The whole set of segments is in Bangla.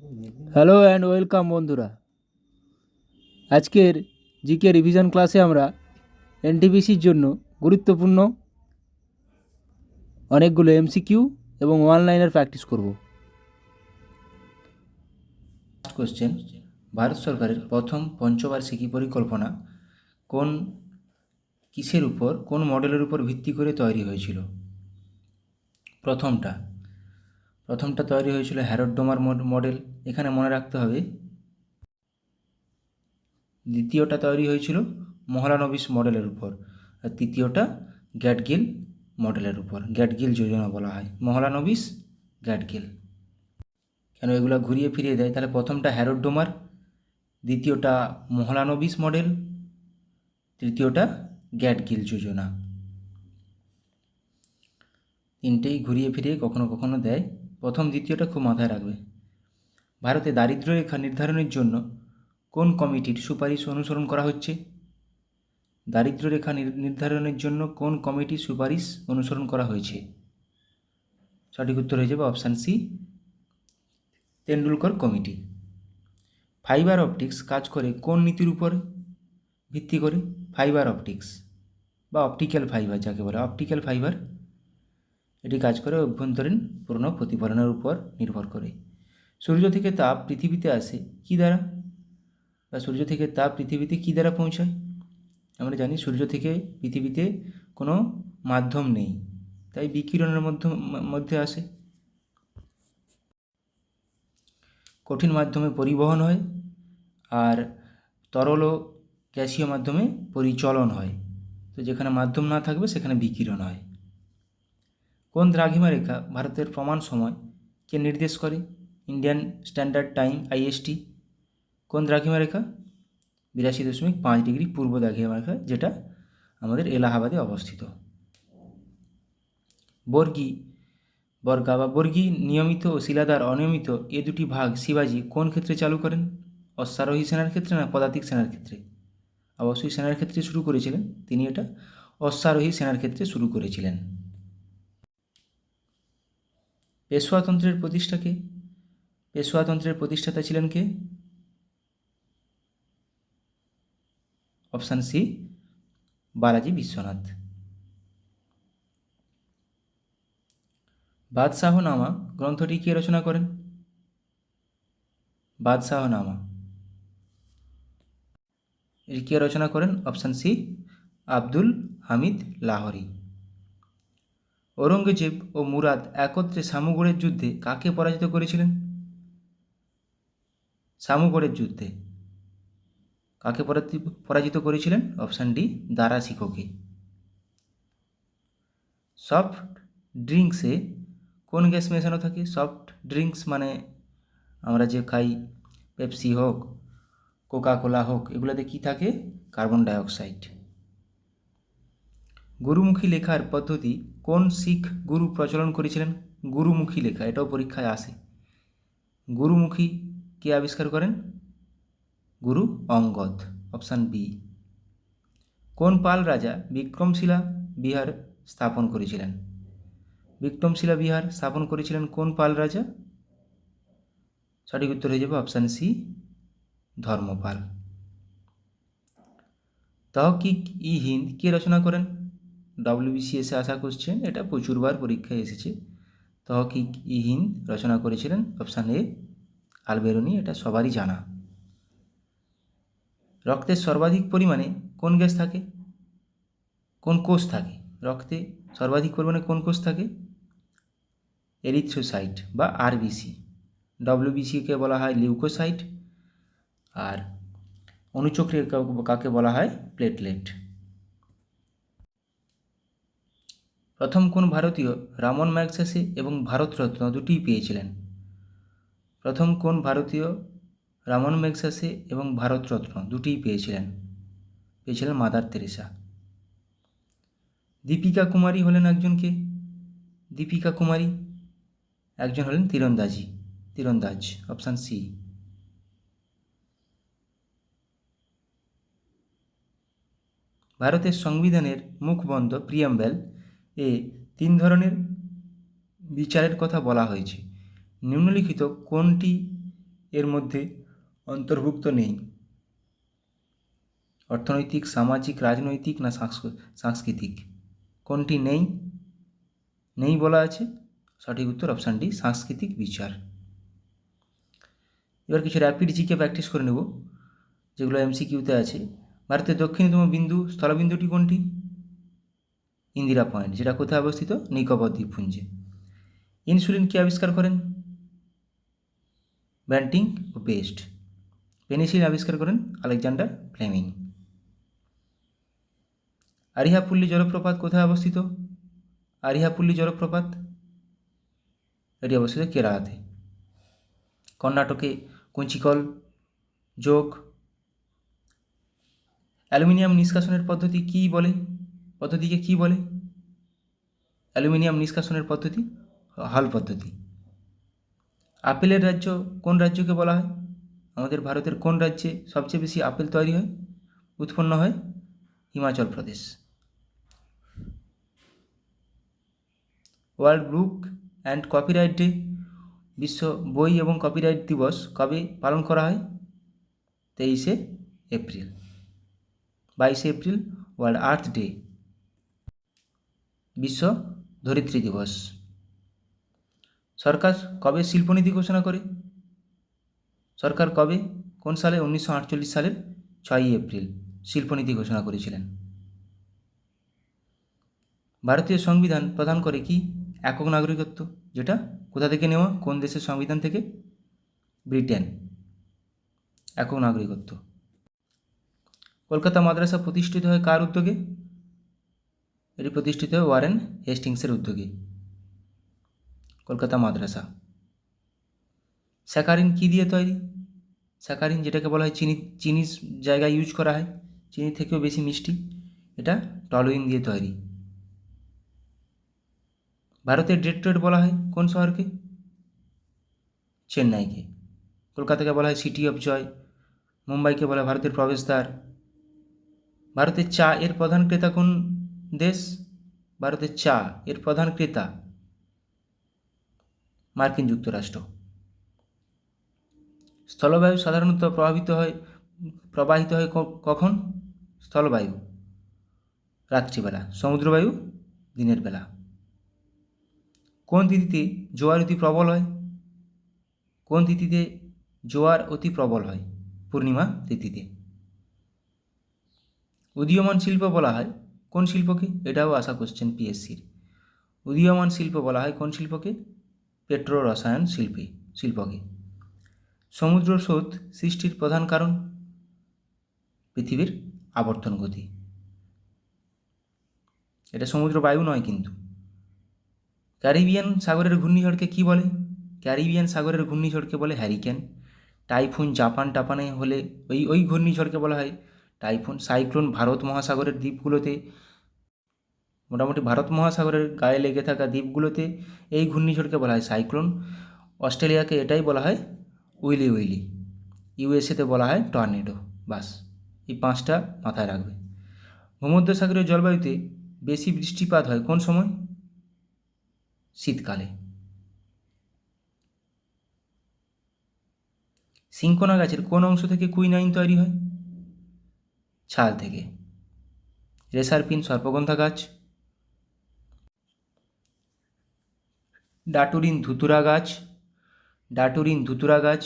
হ্যালো অ্যান্ড ওয়েলকাম বন্ধুরা। আজকের জিকে রিভিশন ক্লাসে আমরা এনটিপিসির জন্য গুরুত্বপূর্ণ অনেকগুলো এমসিকিউ এবং ওয়ান লাইনার প্র্যাকটিস করব। ফার্স্ট কোশ্চেন, ভারত সরকারের প্রথম পঞ্চবার্ষিকী পরিকল্পনা কিসের উপর, কোন মডেলের উপর ভিত্তি করে তৈরি হয়েছিল? প্রথমটা তৈরি হয়েছিল হ্যারড ডোমার মডেল, এখানে মনে রাখতে হবে। দ্বিতীয়টা তৈরি হয়েছিল মহলানবিশ মডেলের উপর, আর তৃতীয়টা গ্যাটগিল মডেলের উপর। গ্যাটগিল যোজনা বলা হয়, মহলানবিশ গ্যাটগিল। কেন এগুলো ঘুরিয়ে ফিরিয়ে দেয়? তাহলে প্রথমটা হ্যারড ডোমার, দ্বিতীয়টা মহলানবিশ মডেল, তৃতীয়টা গ্যাটগিল যোজনা। তিনটেই ঘুরিয়ে ফিরিয়ে কখনো কখনো দেয়। প্রথম দ্বিতীয়টা খুব মাথায় রাখবে। ভারতে দারিদ্র্য রেখা নির্ধারণের জন্য কোন কমিটির সুপারিশ অনুসরণ করা হচ্ছে? দারিদ্র্য রেখা নির্ধারণের জন্য কোন কমিটির সুপারিশ অনুসরণ করা হয়েছে? সঠিক উত্তর হয়ে যাবে option C, Tendulkar committee. Fibre optics কাজ করে কোন নীতির উপর ভিত্তি করে? ফাইবার অপটিক্স বা অপটিক্যাল ফাইবার যাকে বলে, অপটিক্যাল ফাইবার, এটি কাজ করে অভ্যন্তরীণ পূর্ণ প্রতিফলনের উপর নির্ভর করে। সূর্য থেকে তাপ পৃথিবীতে আসে কী দ্বারা, বা সূর্য থেকে তাপ পৃথিবীতে কী দ্বারা পৌঁছায়? আমরা জানি সূর্য থেকে পৃথিবীতে কোনো মাধ্যম নেই, তাই বিকিরণের মধ্যে আসে। কঠিন মাধ্যমে পরিবহন হয়, আর তরল ও গ্যাসীয় মাধ্যমে পরিচলন হয়। তো যেখানে মাধ্যম না থাকবে সেখানে বিকিরণ হয়। কোন দ্রাঘিমা রেখা ভারতের প্রমাণ সময়কে নির্দেশ করে? Indian standard time, IST. কোন দ্রাঘিমা রেখা? 82.5 ডিগ্রি পূর্ব দ্রাঘিমা রেখা, যেটা আমাদের এলাহাবাদে অবস্থিত। বর্গী নিয়মিত ও শিলাদার অনিয়মিত, এ দুটি ভাগ শিবাজি কোন ক্ষেত্রে চালু করেন? অশ্বারোহী সেনার ক্ষেত্রে না পদাতিক সেনার ক্ষেত্রে? অবশ্যই সেনার ক্ষেত্রে শুরু করেছিলেন তিনি, এটা অশ্বারোহী সেনার ক্ষেত্রে শুরু করেছিলেন। পেশওয়াতন্ত্রের প্রতিষ্ঠাতা ছিলেন কে? Option C, Balaji Vishwanath. বাদশাহনামা গ্রন্থটি কে রচনা করেন? বাদশাহনামা এটি কে রচনা করেন? Option C, Abdul Hamid Lahori. ঔরঙ্গজেব ও মুরাদ একত্রে শামুগড়ের যুদ্ধে কাকে পরাজিত করেছিলেন? শামুগড়ের যুদ্ধে কাকে পরাজিত করেছিলেন? অপশান ডি, দারা শিখোকে। সফট ড্রিঙ্কসে কোন গ্যাস মেশানো থাকে? সফট ড্রিঙ্কস মানে আমরা যে খাই, পেপসি হোক, কোকাকোলা হোক, এগুলোতে কি থাকে? Carbon dioxide. গুরুমুখী লেখার পদ্ধতি কোন শিখ গুরু প্রচলন করেছিলেন? গুরুমুখী লেখা, এটাও পরীক্ষায় আসে। গুরুমুখী কে আবিষ্কার করেন? গুরু অঙ্গদ। Option B. কোন পাল রাজা বিক্রমশিলা বিহার স্থাপন করেছিলেন? বিক্রমশিলা বিহার স্থাপন করেছিলেন কোন পাল রাজা? সঠিক উত্তর হয়ে যাবে অপশান সি, ধর্মপাল। তহকিক ই হিন্দ কে রচনা করেন? ডব্লিউবিসিএসে আসা কোশ্চেন, এটা প্রচুরবার পরীক্ষায় এসেছে। তহকিক ই হিন্দ রচনা করেছিলেন অপশান এ, আলবেরুনি, এটা সবারই জানা। রক্তের সর্বাধিক পরিমাণে কোন গ্যাস থাকে, কোন কোষ থাকে? রক্তে সর্বাধিক পরিমাণে কোন কোষ থাকে? এরিথ্রোসাইট বা আরবিসি। ডব্লিউবিসিকে বলা হয় লিউকোসাইট, আর অনুচক্রিয়া কাকে বলা হয়? প্লেটলেট। প্রথম কোন ভারতীয় রামন ম্যাগসেসে এবং ভারতরত্ন দুটিই পেয়েছিলেন? প্রথম কোন ভারতীয় রামন ম্যাগসেসে এবং ভারতরত্ন দুটিই পেয়েছিলেন মাদার তেরেসা। দীপিকা কুমারী হলেন একজনকে? দীপিকা কুমারী একজন হলেন তীরন্দাজ। Option C. ভারতের সংবিধানের মুখবন্ধ প্রিয়াম্বল এ 3 ধরনের বিচারের কথা বলা হয়েছে। নিম্নলিখিত কোনটি এর মধ্যে অন্তর্ভুক্ত নেই? অর্থনৈতিক, সামাজিক, রাজনৈতিক না সাংস্কৃতিক? কোনটি নেই? নেই বলা আছে। সঠিক উত্তর অপশান ডি, সাংস্কৃতিক বিচার। এবার কিছু র্যাপিড জিকে প্র্যাকটিস করে নেব, যেগুলো এমসিকিউতে আছে। ভারতের দক্ষিণতম স্থলবিন্দুটি কোনটি? ইন্দিরা পয়েন্ট, যেটা কোথায় অবস্থিত? নিকোবর দ্বীপপুঞ্জে। ইনসুলিন কে আবিষ্কার করেন? ব্যান্টিং ও পেস্ট। পেনিসিলিন আবিষ্কার করেন আলেকজান্ডার ফ্লেমিং। আরিহাপুল্লি জলপ্রপাত কোথায় অবস্থিত? আরিহাপুল্লি জলপ্রপাত, এটি অবস্থিত কেরালাতে। কর্ণাটকে কুঞ্চিকল যোগ। অ্যালুমিনিয়াম নিষ্কাশনের পদ্ধতিকে কী বলে? অ্যালুমিনিয়াম নিষ্কাশনের পদ্ধতি হল পদ্ধতি। আপেলের রাজ্য কোন রাজ্যকে বলা হয়? আমাদের ভারতের কোন রাজ্যে সবচেয়ে বেশি আপেল তৈরি হয়, উৎপন্ন হয়? Himachal Pradesh. World book and copyright day, বিশ্ব বই এবং কপিরাইট দিবস কবে পালন করা হয়? 23শে এপ্রিল। 22শে এপ্রিল ওয়ার্ল্ড আর্থ ডে, বিশ্ব ধরিত্রী দিবস। সরকার কবে শিল্পনীতি ঘোষণা করে? সরকার কবে, কোন সালে? 1948 সালের 6ই এপ্রিল শিল্পনীতি ঘোষণা করেছিলেন। ভারতীয় সংবিধান প্রদান করে কি? একক নাগরিকত্ব, যেটা কোথা থেকে নেওয়া? কোন দেশের সংবিধান থেকে? ব্রিটেন। একক নাগরিকত্ব। কলকাতা মাদ্রাসা প্রতিষ্ঠিত হয় কার উদ্যোগে? এটি প্রতিষ্ঠিত হয় ওয়ারেন হেস্টিংসের উদ্যোগে। কলকাতা মাদ্রাসা। স্যাকারিন কী দিয়ে তৈরি? স্যাকারিন, যেটাকে বলা হয় চিনির জায়গায় ইউজ করা হয়, চিনির থেকেও বেশি মিষ্টি, এটা টলুইন দিয়ে তৈরি। ভারতের ডেট্রয়েট বলা হয় কোন শহরকে? চেন্নাইকে। কলকাতাকে বলা হয় সিটি অফ জয়, মুম্বাইকে বলা হয় ভারতের প্রবেশদ্বার। ভারতের চা এর প্রধান ক্রেতা কোন দেশ? ভারতের চা এর প্রধান ক্রেতা মার্কিন যুক্তরাষ্ট্র। স্থলবায়ু সাধারণত প্রবাহিত হয় কখন? স্থলবায়ু রাত্রিবেলা, সমুদ্রবায়ু দিনের বেলা। কোন তিথিতে জোয়ার অতি প্রবল হয়? কোন তিথিতে জোয়ার অতি প্রবল হয়? পূর্ণিমা তিথিতে। উদীয়মান শিল্প বলা হয় কোন শিল্পকে? এটাও আসা কোশ্চেন পিএসসির। উদীয়মান শিল্প বলা হয় কোন শিল্পকে? পেট্রো রসায়ন শিল্পকে। সমুদ্র স্রোত সৃষ্টির প্রধান কারণ? পৃথিবীর আবর্তন গতি। এটা সমুদ্র বায়ু নয় কিন্তু। ক্যারিবিয়ান সাগরের ঘূর্ণিঝড়কে কি বলে? ক্যারিবিয়ান সাগরের ঘূর্ণিঝড়কে বলে হ্যারিকেন। টাইফুন টাপানে হলে ওই ঘূর্ণিঝড়কে বলা হয় টাইফুন। সাইক্লোন ভারত মহাসাগরের দ্বীপগুলোতে, মোটামুটি ভারত মহাসাগরের গায়ে লেগে থাকা দ্বীপগুলোতে এই ঘূর্ণিঝড়কে বলা হয় সাইক্লোন। অস্ট্রেলিয়াকে এটাই বলা হয় উইলি। ইউএসএতে বলা হয় টর্নেডো। বাস, এই 5টা মাথায় রাখবে। ভূমধ্যসাগরীয় জলবায়ুতে বেশি বৃষ্টিপাত হয় কোন সময়? শীতকালে। সিনকোনা গাছের কোন অংশ থেকে কুইনাইন তৈরি হয়? ছাল থেকে। রেসারপিন সর্পগন্ধা গাছ। ডাটুরিন ধুতুরা গাছ।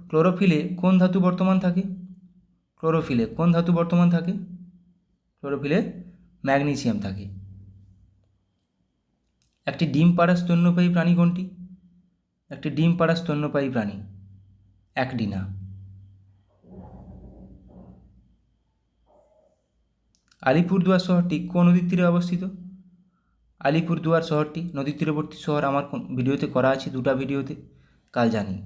ক্লোরোফিলে কোন ধাতু বর্তমান থাকে? ক্লোরোফিলে ম্যাগনেসিয়াম থাকে। একটি ডিম পাড়া স্তন্যপায়ী প্রাণী কোনটি? অ্যাকডিনা। আলিপুরদুয়ার শহরটি কোন নদীর তীরে অবস্থিত? আলিপুরদুয়ার শহরটি নদীর তীরবর্তী শহর, আমার ভিডিওতে করা আছে, 2টা ভিডিওতে, কাল জানি।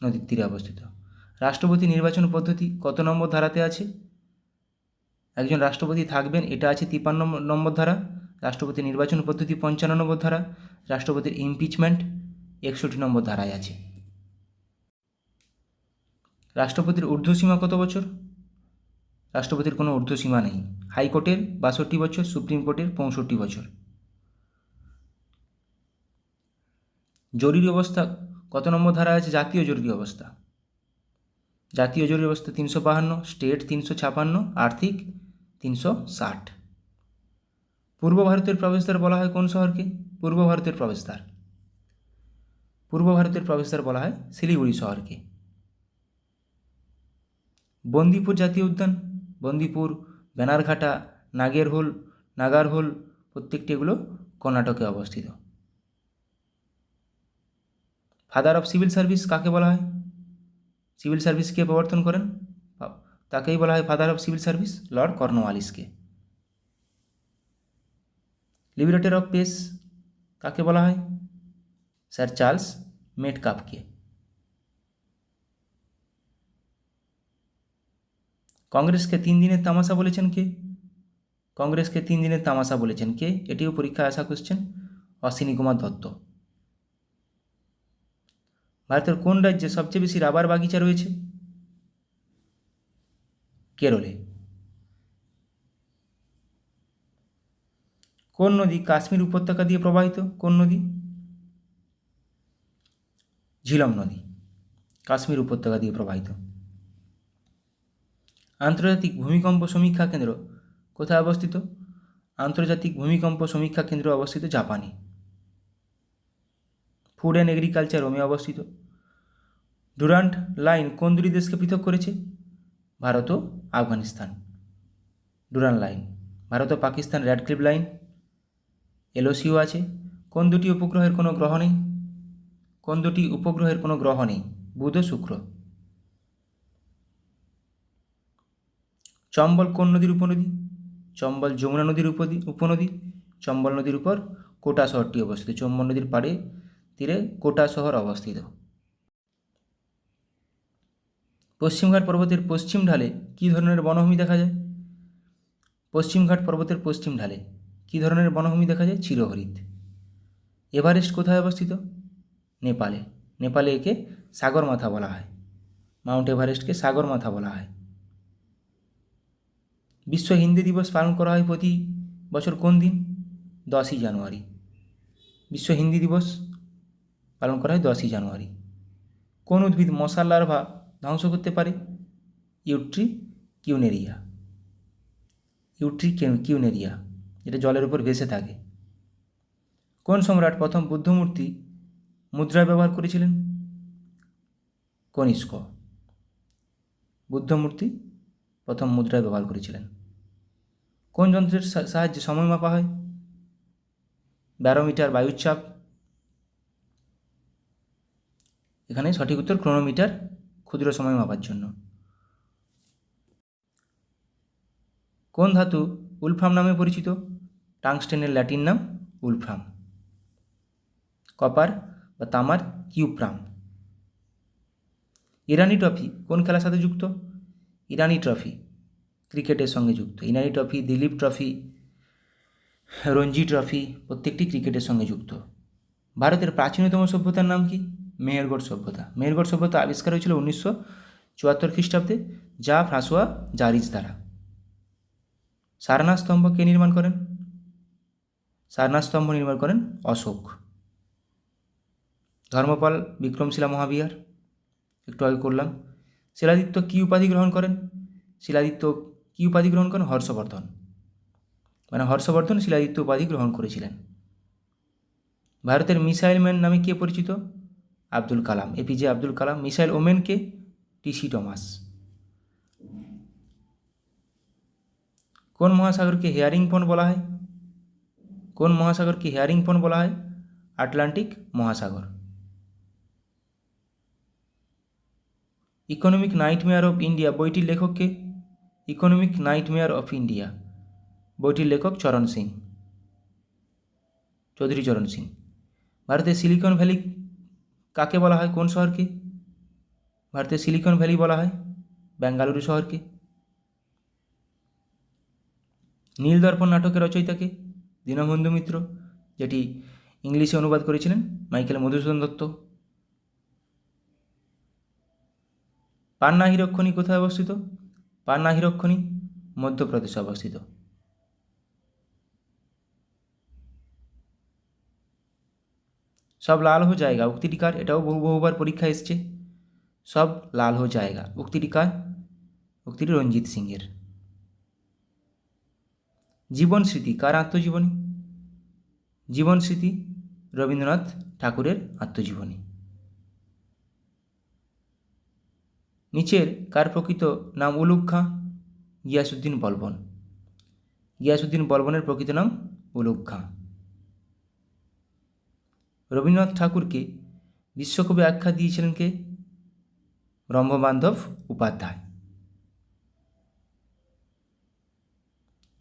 নদীর তীরে অবস্থিত। রাষ্ট্রপতি নির্বাচন পদ্ধতি কত নম্বর ধারাতে আছে? একজন রাষ্ট্রপতি থাকবেন, এটা আছে 53 নম্বর ধারা। রাষ্ট্রপতি নির্বাচন পদ্ধতি 55 নম্বর ধারা। রাষ্ট্রপতির ইমপিচমেন্ট 61 নম্বর ধারায় আছে। রাষ্ট্রপতির ঊর্ধ্বসীমা কত বছর? রাষ্ট্রপতির কোনো ঊর্ধ্বসীমা নেই। হাইকোর্টের 62 বছর, সুপ্রিম কোর্টের 65 বছর। জরুরি অবস্থা কত নম্বর ধারা আছে? জাতীয় জরুরি অবস্থা। জাতীয় জরুরি অবস্থা 352, স্টেট 356, আর্থিক 360। পূর্ব ভারতের প্রবেশদ্বার বলা হয় কোন শহরকে? পূর্ব ভারতের প্রবেশদ্বার। পূর্ব ভারতের প্রবেশদ্বার বলা হয় শিলিগুড়ি শহরকে। বন্দিপুর জাতীয় উদ্যান, বন্দিপুর, ব্যানারঘাটা, নাগারহোল প্রত্যেকটি এগুলো কর্ণাটকে অবস্থিত। ফাদার অফ সিভিল সার্ভিস কাকে বলা হয়? সিভিল সার্ভিস কে প্রবর্তন করেন? তাকেই বলা হয় father of civil service, lord কর্নওয়ালিসকে। লিবারেটর অফ পেস কাকে বলা হয়? স্যার চার্লস মেটকাফকে। কংগ্রেসকে 3 দিনের তামাশা বলেছেন কে? কংগ্রেসকে 3 দিনের তামাশা বলেছেন কে? এটিও পরীক্ষায় আসা কোশ্চেন, অশ্বিনী কুমার দত্ত। ভারতের কোন রাজ্যে সবচেয়ে বেশি রাবার বাগিচা রয়েছে? কেরলে। কোন নদী কাশ্মীর উপত্যকা দিয়ে প্রবাহিত? কোন নদী? ঝিলম নদী কাশ্মীর উপত্যকা দিয়ে প্রবাহিত। আন্তর্জাতিক ভূমিকম্প সমীক্ষা কেন্দ্র কোথায় অবস্থিত? আন্তর্জাতিক ভূমিকম্প সমীক্ষা কেন্দ্র অবস্থিত জাপানে। ফুড অ্যান্ড এগ্রিকালচার রোমে অবস্থিত। ডুরান্ট লাইন কোন দুটি দেশকে পৃথক করেছে? ভারত ও আফগানিস্তান। Durand line. ভারত ও পাকিস্তান র্যাডক্লিফ লাইন, এলওসিও আছে। কোন দুটি উপগ্রহের কোনো গ্রহ নেই? কোন দুটি উপগ্রহের কোনো গ্রহ নেই? বুধ ও শুক্র। চম্বল কোন নদীর উপনদী? চম্বল যমুনা নদীর উপনদী। চম্বল নদীর উপর কোটা শহরটি অবস্থিত। চম্বল নদীর পাড়ে তীরে কোটা শহর অবস্থিত। পশ্চিমঘাট পর্বতের পশ্চিম ঢালে কী ধরনের বনভূমি দেখা যায়? পশ্চিমঘাট পর্বতের পশ্চিম ঢালে কী ধরনের বনভূমি দেখা যায়? চিরহরিৎ। এভারেস্ট কোথায় অবস্থিত? নেপালে। নেপালে একে সাগরমাথা বলা হয়। মাউন্ট এভারেস্টকে সাগরমাথা বলা হয়। বিশ্ব হিন্দি দিবস পালন করা হয় প্রতি বছর কোন দিন? 10ই জানুয়ারি। বিশ্ব হিন্দি দিবস পালন করা হয় 10ই জানুয়ারি। কোন উদ্ভিদ মশার লার্ভা ধ্বংস করতে পারে? ইউট্রিকিউনেরিয়া। ইউট্রিকিউনেরিয়া, যেটা জলের উপর ভেসে থাকে। কোন সম্রাট প্রথম বুদ্ধমূর্তি মুদ্রায় ব্যবহার করেছিলেন? কনিষ্ক। বুদ্ধমূর্তি প্রথম মুদ্রায় ব্যবহার করেছিলেন। কোন যন্ত্রের সাহায্যে সময় মাপা হয়? ব্যারোমিটার, বায়ুচাপ। এখানে সঠিক উত্তর ক্রোনোমিটার, ক্ষুদ্র সময় মাপার জন্য। কোন ধাতু উলফ্রাম নামে পরিচিত? টাংস্টেনের ল্যাটিন নাম উলফ্রাম। কপার বা তামার কিউপ্রাম। ইরানি ট্রফি কোন খেলার সাথে যুক্ত? ইরানি ট্রফি ক্রিকেটের সঙ্গে যুক্ত। Irani trophy, Dilip trophy, Ranji trophy প্রত্যেকটি ক্রিকেটের সঙ্গে যুক্ত। ভারতের প্রাচীনতম সভ্যতার নাম কি? মেহেরগড় সভ্যতা। মেহেরগড় সভ্যতা আবিষ্কার হয়েছিল 1974 খ্রিস্টাব্দে, যা ফ্রাঁসোয়া জারিজ দ্বারা। সারনাথ স্তম্ভ কে নির্মাণ করেন? সারনাথ স্তম্ভ নির্মাণ করেন অশোক। ধর্মপাল বিক্রমশিলা মহাবিহার একটু আগে করলাম। শিলাদিত্য কী উপাধি গ্রহণ করেন? শিলাদিত্য কী উপাধি গ্রহণ করেন? হর্ষবর্ধন। মানে হর্ষবর্ধন শিলাদিত্য উপাধি গ্রহণ করেছিলেন। ভারতের মিসাইল ম্যান নামে কে পরিচিত? Abdul Kalam, APJ Abdul Kalam. Missile woman কে? টিসি টমাস। কোন মহাসাগরকে হেয়ারিং পন্ড বলা হয়? কোন মহাসাগরকে হেয়ারিং পন্ড বলা হয়? আটলান্টিক মহাসাগর। ইকোনমিক নাইটমেয়ার অফ ইন্ডিয়া বইটির লেখক কে? ইকোনমিক নাইটমেয়ার অফ ইন্ডিয়া বইটির লেখক চরণ সিং, চৌধুরী চরণ সিং। ভারতের সিলিকন ভ্যালি কাকে বলা হয়? কোন শহরকে? ভারতের সিলিকন ভ্যালি বলা হয় বেঙ্গালুরু শহরকে। নীলদর্পণ নাটকের রচয়িতাকে? দীনবন্ধু মিত্র, যেটি ইংলিশে অনুবাদ করেছিলেন মাইকেল মধুসূদন দত্ত। পান্না হীরকখনি কোথায় অবস্থিত? পান্না হীরকখনি মধ্যপ্রদেশে অবস্থিত। সব লাল হো জায়গা উক্তিটি কার? এটাও বহুবার পরীক্ষা এসছে। সব লাল হো জায়গা উক্তিটি কার? উক্তিটি রঞ্জিত সিংয়ের। জীবন স্মৃতি কার আত্মজীবনী? জীবন স্মৃতি রবীন্দ্রনাথ ঠাকুরের আত্মজীবনী। নিচের কার প্রকৃত নাম উলুগ খাঁ? গিয়াসউদ্দিন বলবন। গিয়াসউদ্দিন বলবনের প্রকৃত নাম উলুগ খাঁ। রবীন্দ্রনাথ ঠাকুরকে বিশ্বকবি আখ্যা দিয়েছিলেন কে? ব্রহ্মবান্ধব উপাধ্যায়।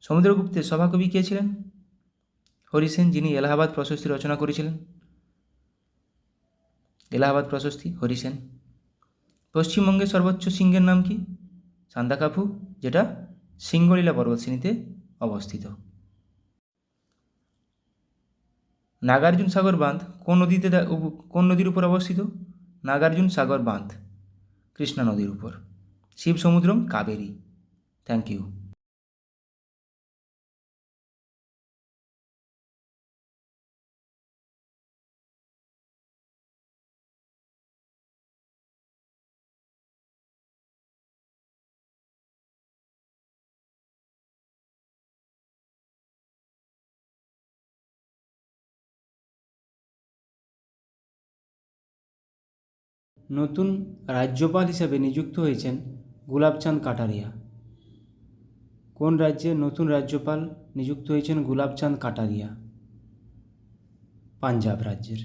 সমুদ্রগুপ্তের সভাকবি কে ছিলেন? হরিসেন, যিনি এলাহাবাদ প্রশস্তি রচনা করেছিলেন। এলাহাবাদ প্রশস্তি হরিসেন। পশ্চিমবঙ্গের সর্বোচ্চ শৃঙ্গের নাম কি? সান্দাকাফু, যেটা সিঙ্গলীলা পর্বতশ্রেণীতে অবস্থিত। নাগার্জুন সাগর বাঁধ কোন নদীর উপর অবস্থিত? নাগার্জুন সাগর বাঁধ কৃষ্ণা নদীর উপর। শিব সমুদ্রম কাবেরী। Thank you. নতুন রাজ্যপাল হিসেবে নিযুক্ত হয়েছেন গুলাবচাঁদ কাটারিয়া। কোন রাজ্যের নতুন রাজ্যপাল নিযুক্ত হয়েছেন গুলাবচাঁদ কাটারিয়া? পাঞ্জাব রাজ্যের।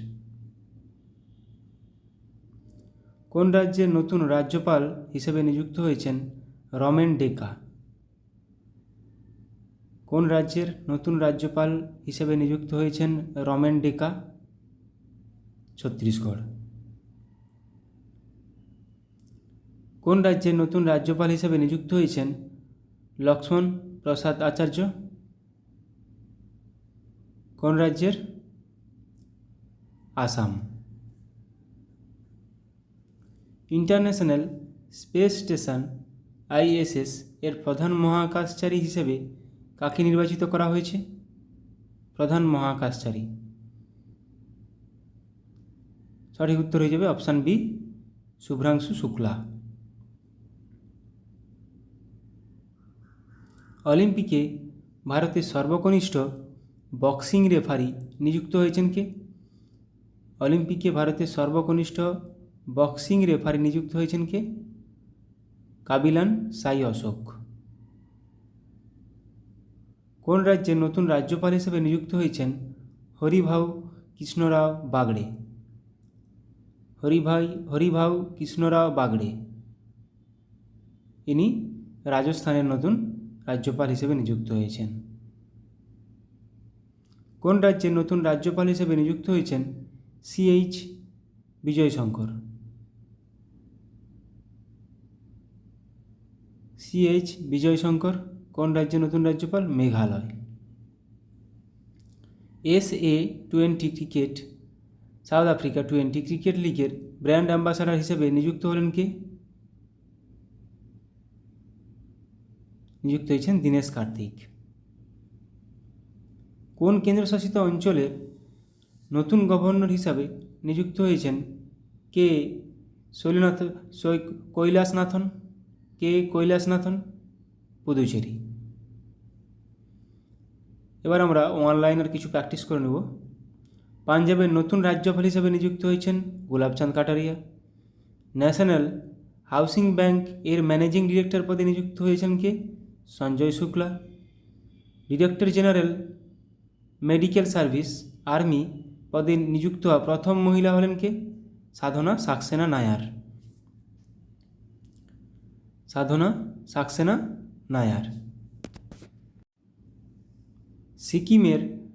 কোন রাজ্যের নতুন রাজ্যপাল হিসেবে নিযুক্ত হয়েছেন রমেন ডেকা? কোন রাজ্যের নতুন রাজ্যপাল হিসেবে নিযুক্ত হয়েছেন রমেন ডেকা? ছত্তিশগড়। কোন রাজ্যের নতুন রাজ্যপাল হিসেবে নিযুক্ত হয়েছেন লক্ষ্মণ প্রসাদ আচার্য? কোন রাজ্যের? Assam. International space station ISS এর প্রধান মহাকাশচারী হিসেবে কাকে নির্বাচিত করা হয়েছে? প্রধান মহাকাশচারী। সঠিক উত্তর হয়ে যাবে অপশান বি, শুভ্রাংশু শুক্লা। অলিম্পিকে ভারতের সর্বকনিষ্ঠ বক্সিং রেফারি নিযুক্ত হয়েছেন কে? অলিম্পিকে ভারতের সর্বকনিষ্ঠ বক্সিং রেফারি নিযুক্ত হয়েছেন কে? কাবিলান সাই অশোক। কোন রাজ্যের নতুন রাজ্যপাল হিসেবে নিযুক্ত হয়েছেন হরিভাউ কৃষ্ণরাও বাগড়ে? হরিভাউ কৃষ্ণরাও বাগড়ে ইনি রাজস্থানের নতুন রাজ্যপাল হিসেবে নিযুক্ত হয়েছেন। কোন রাজ্যের নতুন রাজ্যপাল হিসেবে নিযুক্ত হয়েছেন CH বিজয়শঙ্কর? CH বিজয়শঙ্কর কোন রাজ্যের নতুন রাজ্যপাল? Meghalaya. SA-20 cricket south Africa 20 cricket লিগের ব্র্যান্ড অ্যাম্বাসাডার হিসেবে নিযুক্ত হলেন কে? নিযুক্ত হয়েছেন দীনেশ কার্তিক। কোন কেন্দ্রশাসিত অঞ্চলের নতুন গভর্নর হিসাবে নিযুক্ত হয়েছেন কে? কৈলাসনাথন? পুদুচেরি। এবার আমরা অনলাইনের কিছু প্র্যাকটিস করে নেব। পাঞ্জাবের নতুন রাজ্যপাল হিসেবে নিযুক্ত হয়েছেন Gulabchand Kataria. National housing bank এর ম্যানেজিং ডিরেক্টর পদে নিযুক্ত হয়েছেন কে? Sanjay Shukla. Director general medical service army পদে নিযুক্ত হওয়া প্রথম মহিলা হলেন কে? সাধনা সাক্সেনা নায়ার। সাধনা সাক্সেনা নায়ার। সিকিমের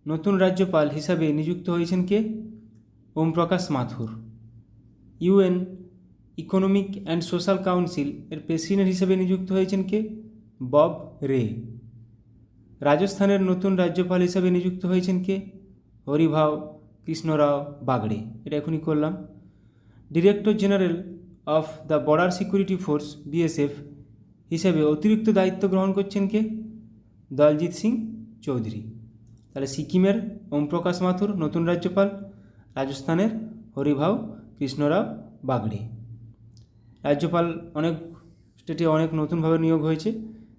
নতুন রাজ্যপাল হিসাবে নিযুক্ত হয়েছেন কে? ওম প্রকাশ মাথুর। UN economic and social council এর প্রেসিডেন্ট হিসেবে নিযুক্ত হয়েছেন কে? বব রে। রাজস্থানের নতুন রাজ্যপাল হিসেবে নিযুক্ত হয়েছেন কে? হরিভাউ কৃষ্ণরাও বাগড়ে। এটা এখনই করলাম। Director general of the border security force BSF হিসেবে অতিরিক্ত দায়িত্ব গ্রহণ করছেন কে? দলজিৎ সিং চৌধুরী। তাহলে সিকিমের ওম প্রকাশ মাথুর নতুন রাজ্যপাল, রাজস্থানের হরিভাউ কৃষ্ণরাও বাগড়ে। রাজ্যপাল অনেক স্টেটে অনেক নতুনভাবে নিয়োগ হয়েছে,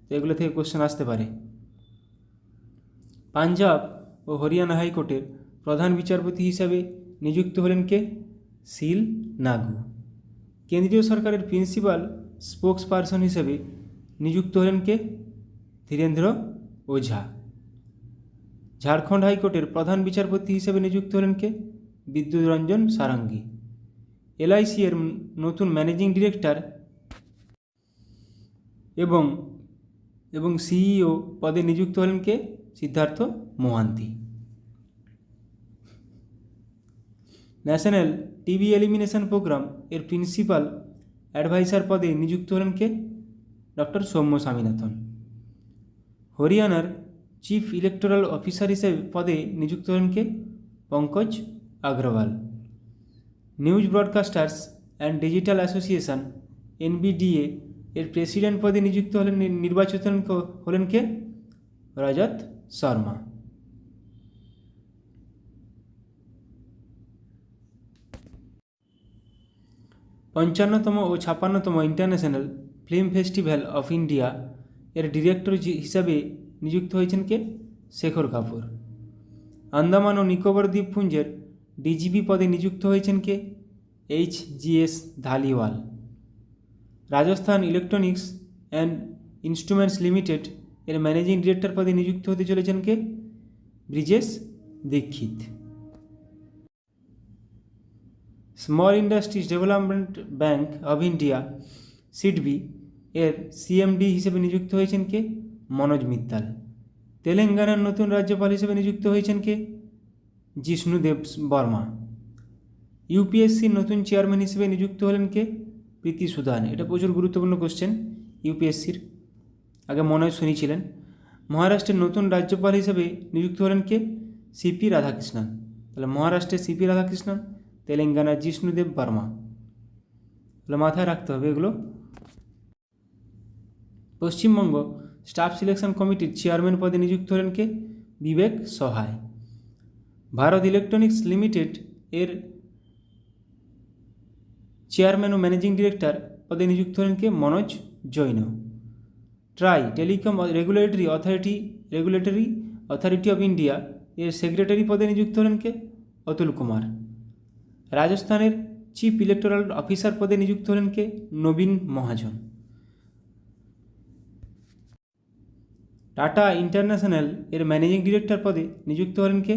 তো এগুলো থেকে কোশ্চেন আসতে পারে। পাঞ্জাব ও হরিয়ানা হাইকোর্টের প্রধান বিচারপতি হিসাবে নিযুক্ত হলেন কে? সিল নাগু। কেন্দ্রীয় সরকারের প্রিন্সিপাল স্পোক্স পারসন হিসেবে নিযুক্ত হলেন কে? ধীরেন্দ্র ওঝা। ঝাড়খণ্ড হাইকোর্টের প্রধান বিচারপতি হিসেবে নিযুক্ত হলেন কে? বিদ্যুৎ রঞ্জন সারঙ্গী। এলআইসি এর নতুন ম্যানেজিং ডিরেক্টর এবং সিইও পদে নিযুক্ত হলেন কে? Siddharth Mohanty. National TB elimination programme এর প্রিন্সিপাল অ্যাডভাইসার পদে নিযুক্ত হলেন কে? ডক্টর সৌম্য স্বামীনাথন। হরিয়ানার চিফ ইলেকটোরাল অফিসার হিসেবে পদে নিযুক্ত হলেন কে? Pankaj Agarwal. News broadcasters and digital association NBDA এর প্রেসিডেন্ট পদে নিযুক্ত নির্বাচিত হলেন কে? রজত শর্মা। পঞ্চান্নতম ও 56তম international film festival of India এর ডিরেক্টর হিসাবে নিযুক্ত হয়েছেন কে? শেখর কাপুর। আন্দামান ও নিকোবর দ্বীপপুঞ্জের ডিজিপি পদে নিযুক্ত হয়েছেন কে? HGS Dhaliwal. Rajasthan electronics and instruments limited এর ম্যানেজিং ডিরেক্টর পদে নিযুক্ত হতে চলেছেন কে? Brijesh Dikshit. Small industries development bank of India SIDBI এর CMD হিসেবে নিযুক্ত হয়েছেন কে? মনোজ মিত্তাল। তেলেঙ্গানার নতুন রাজ্যপাল হিসেবে নিযুক্ত হয়েছেন কে? জিষ্ণুদেব বর্মা। ইউপিএসসির নতুন চেয়ারম্যান হিসেবে নিযুক্ত হলেন কে? প্রীতি সুদান। এটা প্রচুর গুরুত্বপূর্ণ কোশ্চেন ইউপিএসসির, আগে মনে হয় শুনেছিলেন। মহারাষ্ট্রের নতুন রাজ্যপাল হিসেবে নিযুক্ত হলেন কে? CP রাধাকৃষ্ণন। তাহলে মহারাষ্ট্রের CP রাধাকৃষ্ণন, তেলেঙ্গানার জিষ্ণুদেব বর্মা। তাহলে মাথায় রাখতে হবে এগুলো। পশ্চিমবঙ্গ স্টাফ সিলেকশন কমিটির চেয়ারম্যান পদে নিযুক্ত হলেন কে? বিবেক সহায়। ভারত ইলেকট্রনিক্স লিমিটেড এর চেয়ারম্যান ও ম্যানেজিং ডিরেক্টর পদে নিযুক্ত হলেন কে? Manoj Jain. TRAI telecom regulatory authority of India এর সেক্রেটারি পদে নিযুক্ত হলেন কে? অতুল কুমার। রাজস্থানের চিফ ইলেকটোরাল অফিসার পদে নিযুক্ত হলেন কে? নবীন মহাজন। টাটা ইন্টারন্যাশনাল এর ম্যানেজিং ডিরেক্টর পদে নিযুক্ত হলেন কে?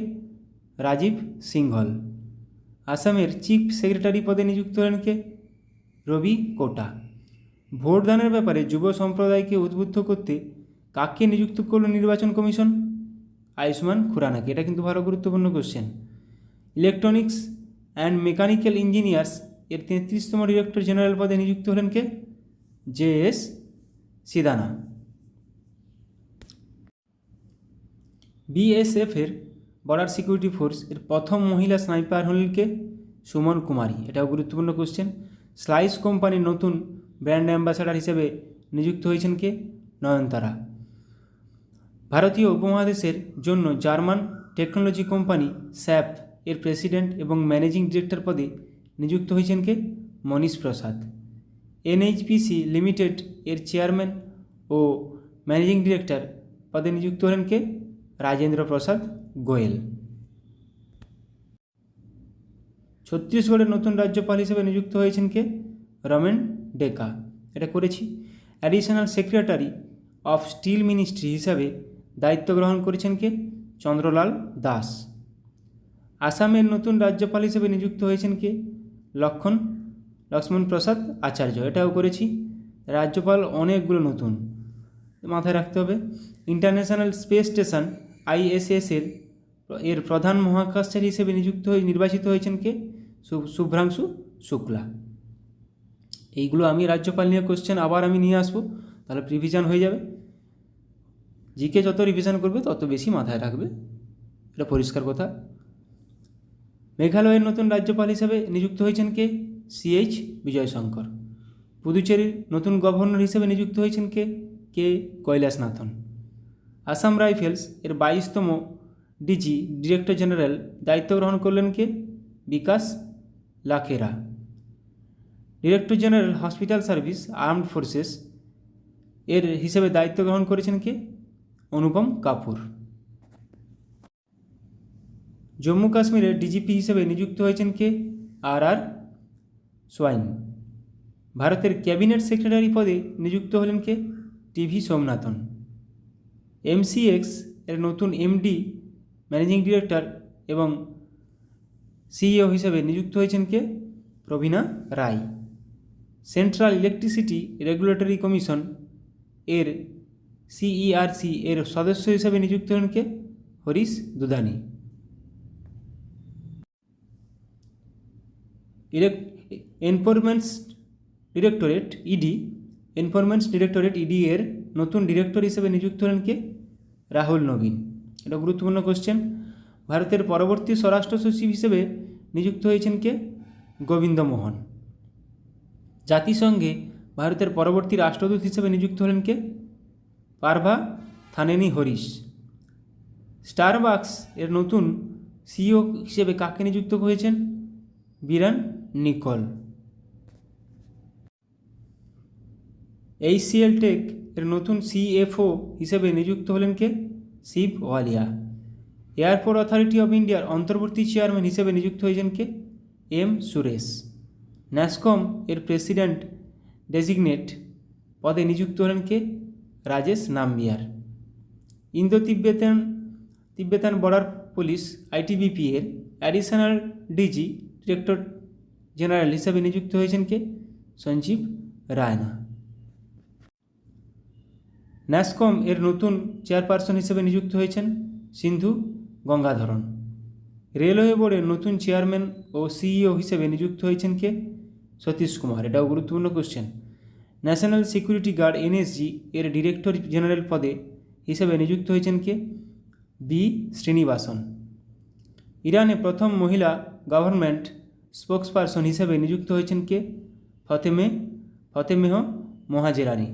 রাজীব সিংঘল। আসামের চিফ সেক্রেটারি পদে নিযুক্ত হলেন কে? রবি কোটা। ভোটদানের ব্যাপারে যুব সম্প্রদায়কে উদ্বুদ্ধ করতে কাকে নিযুক্ত করল নির্বাচন কমিশন? আয়ুষ্মান খুরানাকে। এটা কিন্তু ভালো গুরুত্বপূর্ণ question. Electronics and mechanical engineers এর 33তম ডিরেক্টর জেনারেল পদে নিযুক্ত হলেন কে? JS সিদানা। BSF এর বর্ডার সিকিউরিটি ফোর্স এর প্রথম মহিলা স্নাইপার হলেন কে? সুমন কুমারী। এটাও গুরুত্বপূর্ণ কোশ্চেন। স্লাইস কোম্পানির নতুন ব্র্যান্ড অ্যাম্বাসাডার হিসেবে নিযুক্ত হয়েছেন কে? নয়নতারা। ভারতীয় উপমহাদেশের জন্য জার্মান টেকনোলজি কোম্পানি SAP এর প্রেসিডেন্ট এবং ম্যানেজিং ডিরেক্টর পদে নিযুক্ত হয়েছেন কে? মনীশ প্রসাদ। NHPC লিমিটেড এর চেয়ারম্যান ও ম্যানেজিং ডিরেক্টর পদে নিযুক্ত হলেন কে? রাজেন্দ্র প্রসাদ গোয়েল। ছত্তিশগড়ের নতুন রাজ্যপাল হিসেবে নিযুক্ত হয়েছেন কে? রমেন ডেকা। এটা করেছি। Additional secretary of steel ministry হিসাবে দায়িত্ব গ্রহণ করেছেন কে? চন্দ্রলাল দাস। আসামের নতুন রাজ্যপাল হিসেবে নিযুক্ত হয়েছেন কে? লক্ষ্মণ প্রসাদ আচার্য। এটাও করেছি। রাজ্যপাল অনেকগুলো নতুন, মাথায় রাখতে হবে। ইন্টারন্যাশনাল স্পেস স্টেশন ISS এর প্রধান মহাকাশচারী হিসেবে নির্বাচিত হয়েছেন কে? শুভ্রাংশু শুক্লা। এইগুলো আমি রাজ্যপাল নিয়ে কোশ্চেন আবার আমি নিয়ে আসবো, তাহলে রিভিশন হয়ে যাবে। জিকে যত রিভিশন করবে তত বেশি মাথায় রাখবে, এটা পরিষ্কার কথা। মেঘালয়ের নতুন রাজ্যপাল হিসেবে নিযুক্ত হয়েছেন কে? CH বিজয়শঙ্কর। পুদুচেরির নতুন গভর্নর হিসেবে নিযুক্ত হয়েছেন কে? কৈলাসনাথন। আসাম রাইফেলস এর 22তম ডিরেক্টর জেনারেল দায়িত্ব গ্রহণ করলেন কে? Bikash Lakhera. Director general hospital service armed forces এর হিসেবে দায়িত্ব গ্রহণ করেছেন কে? অনুপম কাপুর। জম্মু কাশ্মীরের ডিজিপি হিসেবে নিযুক্ত হয়েছেন কে? আর সোয়াইন। ভারতের ক্যাবিনেট সেক্রেটারি পদে নিযুক্ত হলেন কে? টিভি সোমনাথন। এমসিএক্স এর নতুন এমডি, ম্যানেজিং ডিরেক্টর এবং সিইও হিসেবে নিযুক্ত হয়েছেন কে? প্রবীণা রায়। সেন্ট্রাল ইলেকট্রিসিটি রেগুলেটরি কমিশন এর সিইআরসি এর সদস্য হিসেবে নিযুক্ত হলেন কে? হরিশ দুদানি। এনফোর্সমেন্ট ডিরেক্টরেট ইডি এর নতুন ডিরেক্টর হিসেবে নিযুক্ত হলেন কে? রাহুল নবীন। এটা গুরুত্বপূর্ণ কোশ্চেন। ভারতের পরবর্তী স্বরাষ্ট্র সচিব হিসেবে নিযুক্ত হয়েছেন কে? গোবিন্দ মোহন। জাতিসংঘে ভারতের পরবর্তী রাষ্ট্রদূত হিসেবে নিযুক্ত হলেন কে? পার্ভা থানেনি হরিশ। স্টারবাকস এর নতুন সিইও হিসেবে কাকে নিযুক্ত হয়েছেন? বিরান নিকল। এইচসিএল টেক এর নতুন সিএফও হিসেবে নিযুক্ত হলেন কে? শিব ওয়ালিয়া। এয়ারপোর্ট অথরিটি অফ ইন্ডিয়ার অন্তর্বর্তী চেয়ারম্যান হিসেবে নিযুক্ত হয়েছেন কে? এম সুরেশ। ন্যাসকম এর প্রেসিডেন্ট ডেজিগনেট পদে নিযুক্ত হলেন কে? Rajesh Nambiar. Indo Tibetan border police ITBP এর অ্যাডিশনাল ডিজি, ডিরেক্টর জেনারেল হিসেবে নিযুক্ত হয়েছেন কে? সঞ্জীব রায়না। ন্যাসকম এর নতুন চেয়ারপারসন হিসেবে নিযুক্ত হয়েছেন সিন্ধু গঙ্গাধরন। রেলওয়ে বোর্ডের নতুন চেয়ারম্যান ও সিইও হিসেবে নিযুক্ত হয়েছেন কে? সতীশ কুমার। এটাও গুরুত্বপূর্ণ question. National security guard NSG এর ডিরেক্টর জেনারেল পদে হিসেবে নিযুক্ত হয়েছেন কে? বি শ্রীনিবাসন। ইরানে প্রথম মহিলা গভর্নমেন্ট স্পোকসপারসন হিসেবে নিযুক্ত হয়েছেন কে? Fatemeh Mohajerani.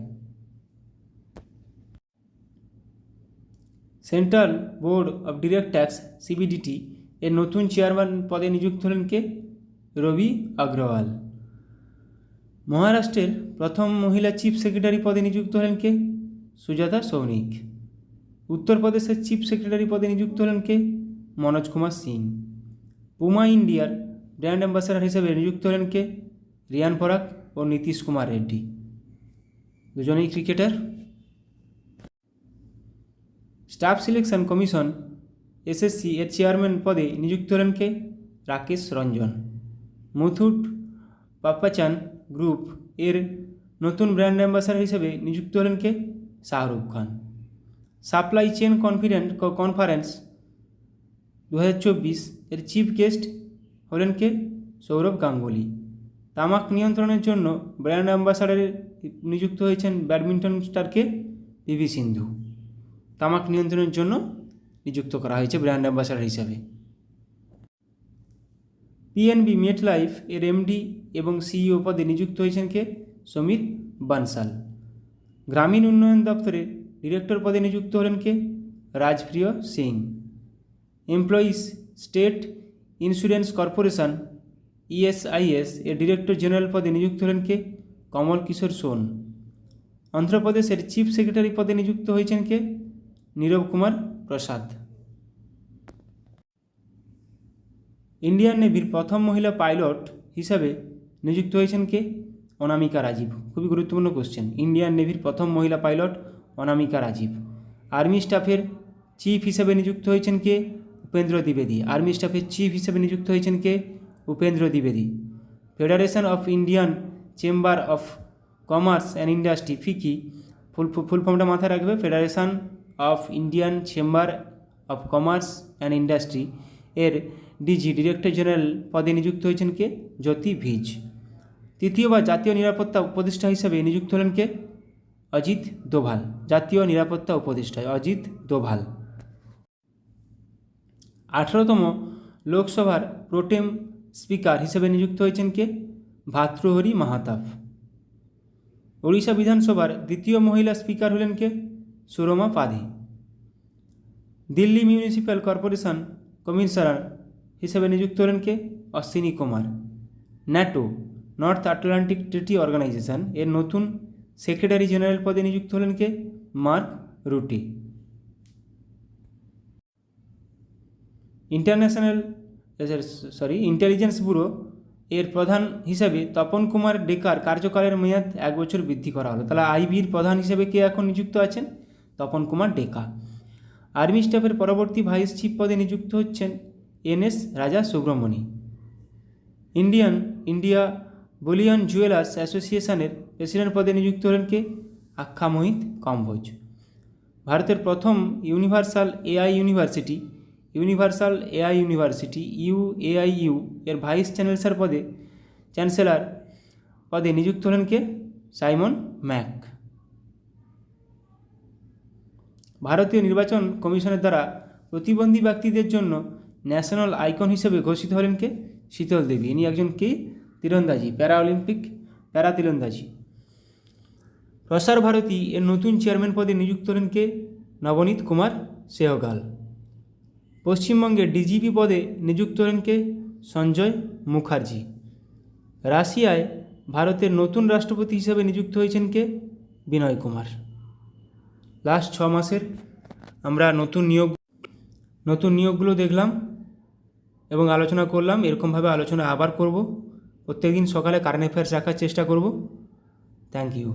Central board of direct tax CBDT এর নতুন চেয়ারম্যান পদে নিযুক্ত হলেন কে? রবি অগ্রওয়াল। মহারাষ্ট্রের প্রথম মহিলা চিফ সেক্রেটারি পদে নিযুক্ত হলেন কে? সুজাতা সৌনিক। উত্তরপ্রদেশের চিফ সেক্রেটারি পদে নিযুক্ত হলেন কে? মনোজ কুমার সিং। পুমা ইন্ডিয়ার ব্র্যান্ড অ্যাম্বাসাডার হিসেবে নিযুক্ত হলেন কে? রিয়ান পরাগ ও নীতিশ কুমার রেড্ডি, দুজনেই cricketer. Staff selection commission SSC এর চেয়ারম্যান পদে নিযুক্ত হলেন কে? রাকেশ রঞ্জন। মুথুট পাপ্পাচান গ্রুপ এর নতুন ব্র্যান্ড অ্যাম্বাসাডার হিসেবে নিযুক্ত হলেন কে? Shahrukh Khan. Supply chain conference 2024 এর চিফ গেস্ট হলেন কে? সৌরভ গাঙ্গুলি। তামাক নিয়ন্ত্রণের জন্য ব্র্যান্ড অ্যাম্বাসাডারে নিযুক্ত হয়েছেন ব্যাডমিন্টন স্টারকে? পিভি সিন্ধু। তামাক নিয়ন্ত্রণের জন্য নিযুক্ত করা হয়েছে ব্র্যান্ড অ্যাম্বাসাডার হিসাবে। পিএনবি মেটলাইফ এর এমডি এবং সিইও পদে নিযুক্ত হয়েছেন কে? সমীর বানসাল। গ্রামীণ উন্নয়ন দপ্তরের ডিরেক্টর পদে নিযুক্ত হলেন কে? Rajpriya Singh. Employees state insurance corporation ESIS এর ডিরেক্টর জেনারেল পদে নিযুক্ত হলেন কে? কমল কিশোর সোন। অন্ধ্রপ্রদেশের চিফ সেক্রেটারি পদে নিযুক্ত হয়েছেন কে? নীরব কুমার প্রসাদ। ইন্ডিয়ান নেভির প্রথম মহিলা পাইলট হিসাবে নিযুক্ত হয়েছেন কে? অনামিকা রাজীব। খুবই গুরুত্বপূর্ণ কোশ্চেন। ইন্ডিয়ান নেভির প্রথম মহিলা পাইলট অনামিকা রাজীব। আর্মি স্টাফের চিফ হিসেবে নিযুক্ত হয়েছেন কে? উপেন্দ্র দ্বিবেদী। আর্মি স্টাফের চিফ হিসেবে নিযুক্ত হয়েছেন কে? উপেন্দ্র দ্বিবেদী। Federation of Indian chamber of commerce and industry, FICCI full ফর্মটা মাথায় রাখবে। Federation of Indian chamber of commerce and industry এর ডিজি, ডিরেক্টর জেনারেল পদে নিযুক্ত হয়েছেন কে? জ্যোতি ভিজ। তৃতীয়বার জাতীয় নিরাপত্তা উপদেষ্টা হিসেবে নিযুক্ত হলেন কে? অজিত দোভাল। জাতীয় নিরাপত্তা উপদেষ্টা অজিত দোভাল। 18তম লোকসভার প্রোটেম স্পিকার হিসেবে নিযুক্ত হয়েছেন কে? ভাতৃহরি মাহাতাব। ওড়িশা বিধানসভার দ্বিতীয় মহিলা স্পিকার হলেন কে? Surama Padhi. Delhi municipal corporation commissioner হিসেবে নিযুক্ত হলেন কে? Ashwini Kumar. NATO north Atlantic treaty organization এর নতুন সেক্রেটারি জেনারেল পদে নিযুক্ত হলেন কে? Mark Rutte. ইন্টেলিজেন্স ব্যুরো এর প্রধান হিসেবে তপন কুমার ডেকার কার্যকালের মেয়াদ 1 বছর বৃদ্ধি করা হলো। তাহলে আইবির প্রধান হিসেবে কে এখন নিযুক্ত আছেন? তপন কুমার ডেকা। আর্মি স্টাফের পরবর্তী ভাইস চিফ পদে নিযুক্ত হচ্ছেন NS রাজা সুব্রমণি। ইন্ডিয়া বুলিয়ন জুয়েলার্স অ্যাসোসিয়েশনের প্রেসিডেন্ট পদে নিযুক্ত হলেন কে? আখ্যা মোহিত কম্বোজ। ভারতের প্রথম ইউনিভার্সাল এআই ইউনিভার্সিটি UAIU এর ভাইস চ্যান্সেলর পদে নিযুক্ত হলেন কে? Simon Mac. ভারতীয় নির্বাচন কমিশনের দ্বারা প্রতিবন্ধী ব্যক্তিদের জন্য ন্যাশনাল আইকন হিসেবে ঘোষিত হলেন কে? শীতল দেবী। ইনি একজন কি? তীরন্দাজি, প্যারা তীরন্দাজি। প্রসার ভারতী এর নতুন চেয়ারম্যান পদে নিযুক্ত হলেন কে? নবনীত কুমার সেহগাল। পশ্চিমবঙ্গের ডিজিপি পদে নিযুক্ত হলেন কে? সঞ্জয় মুখার্জি। রাশিয়ায় ভারতের নতুন রাষ্ট্রপতি হিসেবে নিযুক্ত হয়েছেন কে? বিনয় কুমার। লাস্ট 6 মাসের আমরা নতুন নিয়োগগুলো দেখলাম এবং আলোচনা করলাম। এরকমভাবে আলোচনা আবার করব। প্রত্যেকদিন সকালে কারেন্ট অ্যাফেয়ার্স রাখার চেষ্টা করব। Thank you.